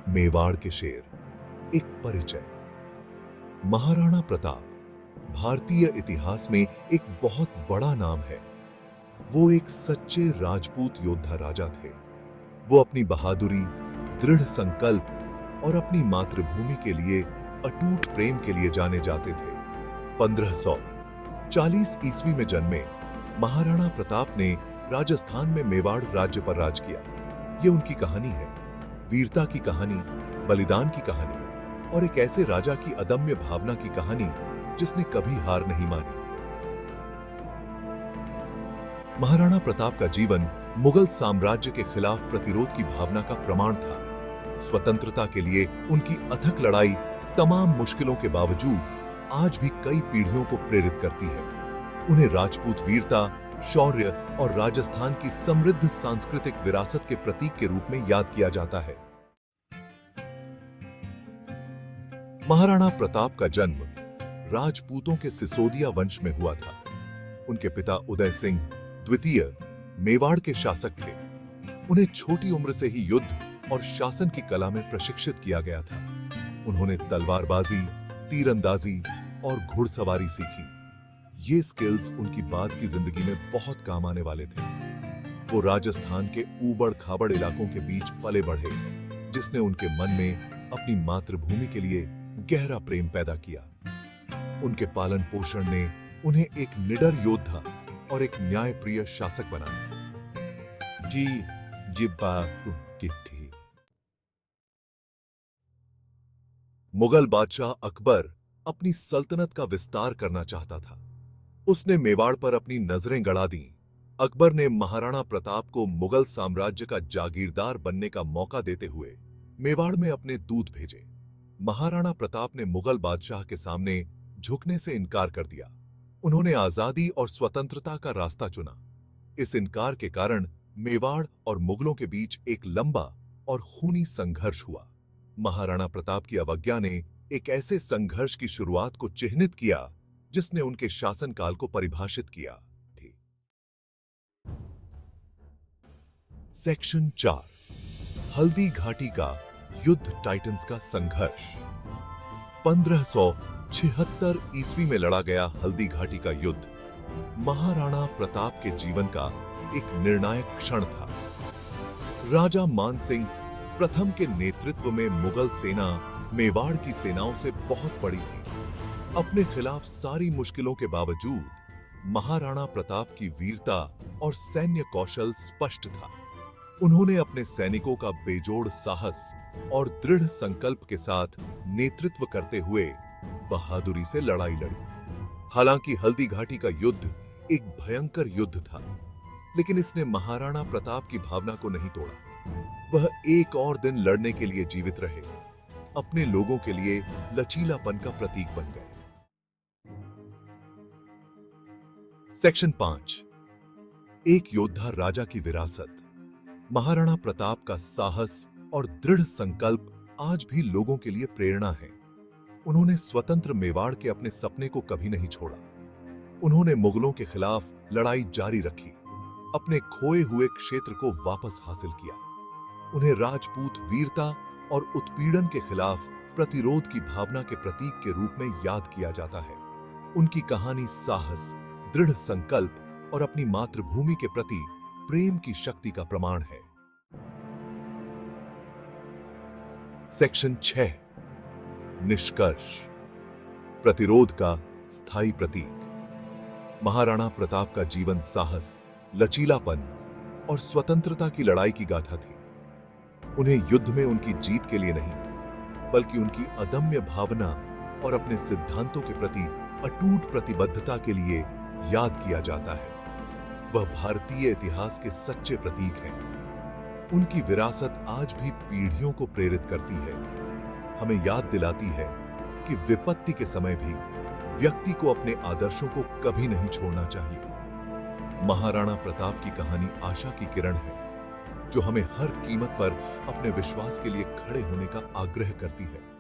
मेवाड़ के शेर, एक परिचय। महाराणा प्रताप भारतीय इतिहास में एक बहुत बड़ा नाम है। वो एक सच्चे राजपूत योद्धा राजा थे। वो अपनी बहादुरी, दृढ़ संकल्प और अपनी मातृभूमि के लिए अटूट प्रेम के लिए जाने जाते थे। 1540 ईस्वी में जन्मे महाराणा प्रताप ने राजस्थान में मेवाड़ राज्य पर राज किया। ये उनकी कहानी है, वीरता की कहानी, बलिदान की कहानी और एक ऐसे राजा की अदम्य भावना की कहानी जिसने कभी हार नहीं मानी। महाराणा प्रताप का जीवन मुगल साम्राज्य के खिलाफ प्रतिरोध की भावना का प्रमाण था। स्वतंत्रता के लिए उनकी अथक लड़ाई तमाम मुश्किलों के बावजूद आज भी कई पीढ़ियों को प्रेरित करती है। उन्हें राजपूत वीरता, शौर्य और राजस्थान की समृद्ध सांस्कृतिक विरासत के प्रतीक के रूप में याद किया जाता है। महाराणा प्रताप का जन्म राजपूतों के सिसोदिया वंश में हुआ था। उनके पिता उदय सिंह द्वितीय मेवाड़ के शासक थे। उन्हें छोटी उम्र से ही युद्ध और शासन की कला में प्रशिक्षित किया गया था। उन्होंने तलवारबाजी, तीरंदाजी और घुड़सवारी सीखी। ये स्किल्स उनकी बाद की जिंदगी में बहुत काम आने वाले थे। वो राजस्थान के ऊबड़ खाबड़ इलाकों के बीच पले बढ़े, जिसने उनके मन में अपनी मातृभूमि के लिए गहरा प्रेम पैदा किया। उनके पालन पोषण ने उन्हें एक निडर योद्धा और एक न्यायप्रिय शासक बनाया। जी जिब्बा की थी। मुगल बादशाह अकबर अपनी सल्तनत का विस्तार करना चाहता था। उसने मेवाड़ पर अपनी नजरें गड़ा दी। अकबर ने महाराणा प्रताप को मुगल साम्राज्य का जागीरदार बनने का मौका देते हुए मेवाड़ में अपने दूत भेजे। महाराणा प्रताप ने मुगल बादशाह के सामने झुकने से इनकार कर दिया। उन्होंने आजादी और स्वतंत्रता का रास्ता चुना। इस इनकार के कारण मेवाड़ और मुगलों के बीच एक लंबा और खूनी संघर्ष हुआ। महाराणा प्रताप की अवज्ञा ने एक ऐसे संघर्ष की शुरुआत को चिह्नित किया जिसने उनके शासनकाल को परिभाषित किया। सेक्शन 4, हल्दी घाटी का युद्ध टाइटंस का संघर्ष। 1576 ईस्वी में लड़ा गया हल्दी घाटी का युद्ध महाराणा प्रताप के जीवन का एक निर्णायक क्षण था। राजा मानसिंह प्रथम के नेतृत्व में मुगल सेना मेवाड़ की सेनाओं से बहुत बड़ी थी। अपने खिलाफ सारी मुश्किलों के बावजूद महाराणा प्रताप की वीरता और सैन्य कौशल स्पष्ट था। उन्होंने अपने सैनिकों का बेजोड़ साहस और दृढ़ संकल्प के साथ नेतृत्व करते हुए बहादुरी से लड़ाई लड़ी। हालांकि हल्दी घाटी का युद्ध एक भयंकर युद्ध था, लेकिन इसने महाराणा प्रताप की भावना को नहीं तोड़ा। वह एक और दिन लड़ने के लिए जीवित रहे, अपने लोगों के लिए लचीलापन का प्रतीक बन गए। सेक्शन 5, एक योद्धा राजा की विरासत। महाराणा प्रताप का साहस और दृढ़ संकल्प आज भी लोगों के लिए प्रेरणा है। उन्होंने स्वतंत्र मेवाड़ के अपने सपने को कभी नहीं छोड़ा। उन्होंने मुगलों के खिलाफ लड़ाई जारी रखी, अपने खोए हुए क्षेत्र को वापस हासिल किया। उन्हें राजपूत वीरता और उत्पीड़न के खिलाफ प्रतिरोध की भावना के प्रतीक के रूप में याद किया जाता है। उनकी कहानी साहस, दृढ़ संकल्प और अपनी मातृभूमि के प्रति प्रेम की शक्ति का प्रमाण है। सेक्शन 6, निष्कर्ष, प्रतिरोध का स्थायी प्रतीक। महाराणा प्रताप का जीवन साहस, लचीलापन और स्वतंत्रता की लड़ाई की गाथा थी। उन्हें युद्ध में उनकी जीत के लिए नहीं, बल्कि उनकी अदम्य भावना और अपने सिद्धांतों के प्रति अटूट प्रतिबद्धता के लिए याद किया जाता है। वह भारतीय इतिहास के सच्चे प्रतीक हैं। उनकी विरासत आज भी पीढ़ियों को प्रेरित करती है, हमें याद दिलाती है कि विपत्ति के समय भी व्यक्ति को अपने आदर्शों को कभी नहीं छोड़ना चाहिए। महाराणा प्रताप की कहानी आशा की किरण है, जो हमें हर कीमत पर अपने विश्वास के लिए खड़े होने का आग्रह करती है।